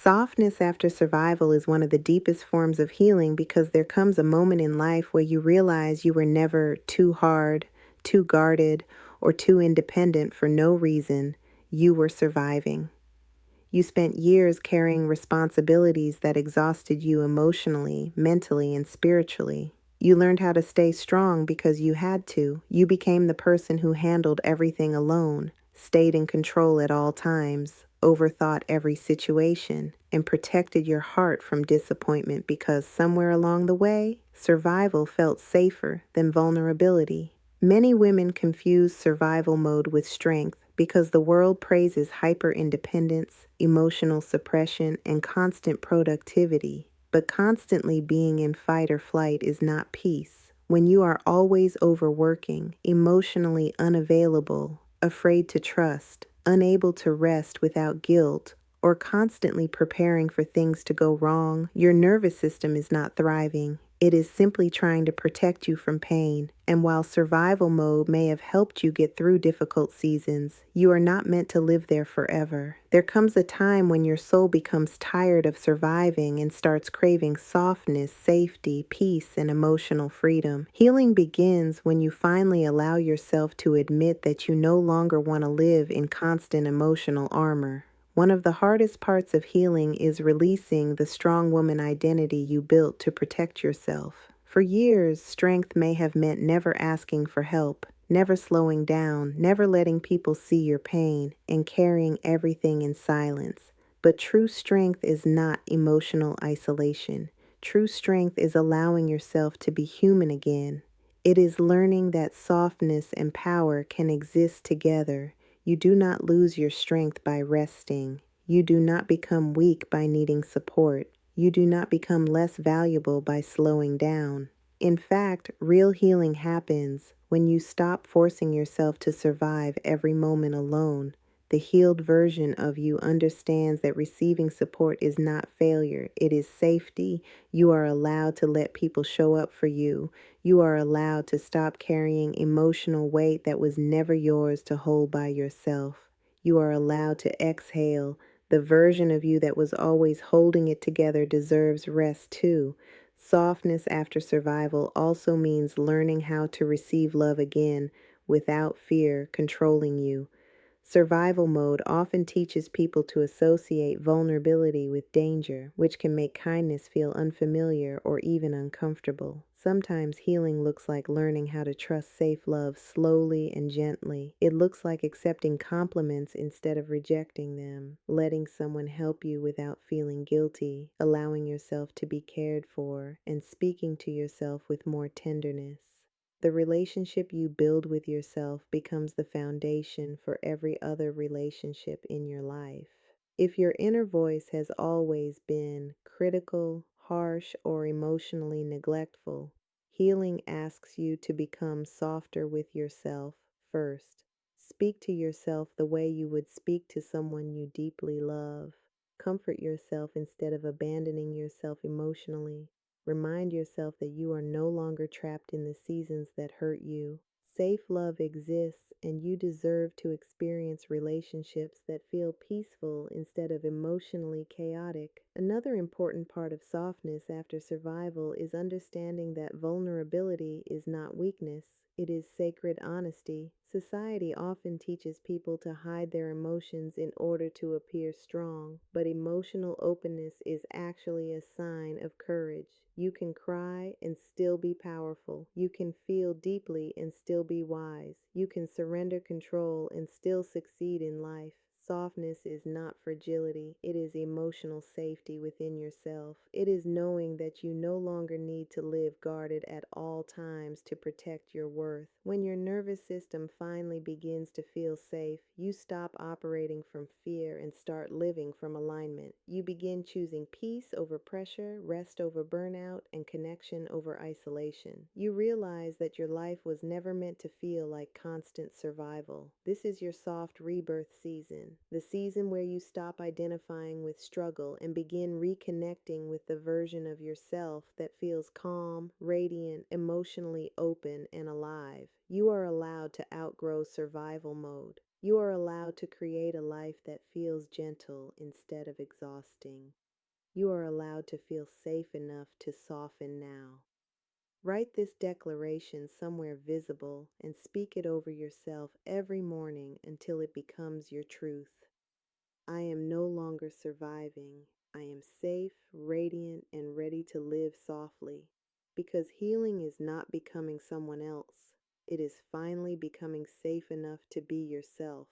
Softness after survival is one of the deepest forms of healing because there comes a moment in life where you realize you were never too hard, too guarded, or too independent for no reason. You were surviving. You spent years carrying responsibilities that exhausted you emotionally, mentally, and spiritually. You learned how to stay strong because you had to. You became the person who handled everything alone, stayed in control at all times, overthought every situation, and protected your heart from disappointment because somewhere along the way, survival felt safer than vulnerability. Many women confuse survival mode with strength because the world praises hyper-independence, emotional suppression, and constant productivity. But constantly being in fight or flight is not peace. When you are always overworking, emotionally unavailable, afraid to trust, unable to rest without guilt, or constantly preparing for things to go wrong, your nervous system is not thriving. It is simply trying to protect you from pain. And while survival mode may have helped you get through difficult seasons, you are not meant to live there forever. There comes a time when your soul becomes tired of surviving and starts craving softness, safety, peace, and emotional freedom. Healing begins when you finally allow yourself to admit that you no longer want to live in constant emotional armor. One of the hardest parts of healing is releasing the strong woman identity you built to protect yourself. For years, strength may have meant never asking for help, never slowing down, never letting people see your pain, and carrying everything in silence. But true strength is not emotional isolation. True strength is allowing yourself to be human again. It is learning that softness and power can exist together. You do not lose your strength by resting. You do not become weak by needing support. You do not become less valuable by slowing down. In fact, real healing happens when you stop forcing yourself to survive every moment alone. The healed version of you understands that receiving support is not failure, it is safety. You are allowed to let people show up for you. You are allowed to stop carrying emotional weight that was never yours to hold by yourself. You are allowed to exhale. The version of you that was always holding it together deserves rest too. Softness after survival also means learning how to receive love again without fear controlling you. Survival mode often teaches people to associate vulnerability with danger, which can make kindness feel unfamiliar or even uncomfortable. Sometimes healing looks like learning how to trust safe love slowly and gently. It looks like accepting compliments instead of rejecting them, letting someone help you without feeling guilty, allowing yourself to be cared for, and speaking to yourself with more tenderness. The relationship you build with yourself becomes the foundation for every other relationship in your life. If your inner voice has always been critical, harsh, or emotionally neglectful, healing asks you to become softer with yourself first. Speak to yourself the way you would speak to someone you deeply love. Comfort yourself instead of abandoning yourself emotionally. Remind yourself that you are no longer trapped in the seasons that hurt you. Safe love exists, and you deserve to experience relationships that feel peaceful instead of emotionally chaotic. Another important part of softness after survival is understanding that vulnerability is not weakness. It is sacred honesty. Society often teaches people to hide their emotions in order to appear strong, but emotional openness is actually a sign of courage. You can cry and still be powerful. You can feel deeply and still be wise. You can surrender control and still succeed in life. Softness is not fragility. It is emotional safety within yourself. It is knowing that you no longer need to live guarded at all times to protect your worth. When your nervous system finally begins to feel safe, you stop operating from fear and start living from alignment. You begin choosing peace over pressure, rest over burnout, and connection over isolation. You realize that your life was never meant to feel like constant survival. This is your soft rebirth season. The season where you stop identifying with struggle and begin reconnecting with the version of yourself that feels calm, radiant, emotionally open, and alive. You are allowed to outgrow survival mode. You are allowed to create a life that feels gentle instead of exhausting. You are allowed to feel safe enough to soften now. Write this declaration somewhere visible and speak it over yourself every morning until it becomes your truth. I am no longer surviving. I am safe, radiant, and ready to live softly. Because healing is not becoming someone else, it is finally becoming safe enough to be yourself.